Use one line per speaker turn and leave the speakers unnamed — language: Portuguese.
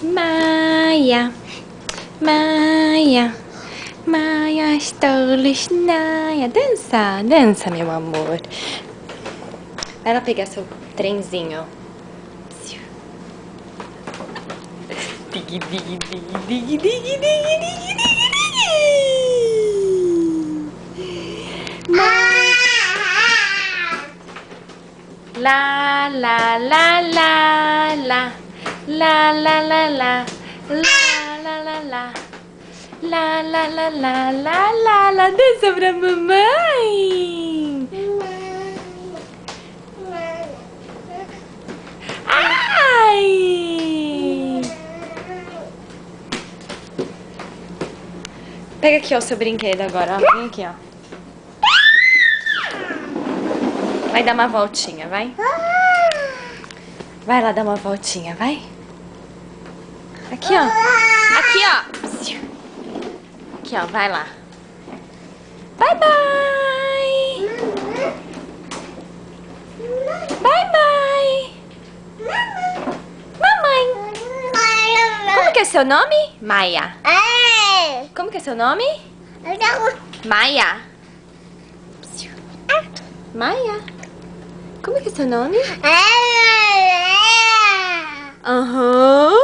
Maia, Maia, Maia, Stolishnaia. Dança, dança, meu amor. Vai lá pegar seu trenzinho. Digi, digi, digi, digi, digi, digi, digi, digi. La la la la la la la la la la la la la la la la la la la la. Dança pra mamãe. Ai! Pega aqui ó, o seu brinquedo agora, ó. Vem aqui, ó. Vai dar uma voltinha, vai? Vai lá dar uma voltinha, vai? Aqui, ó. Aqui, ó. Aqui, ó. Vai lá. Bye, bye. Bye, bye. Mamãe. Como que é seu nome? Maia. Como que é seu nome? Maia. Maia. Como que é seu nome? Aham.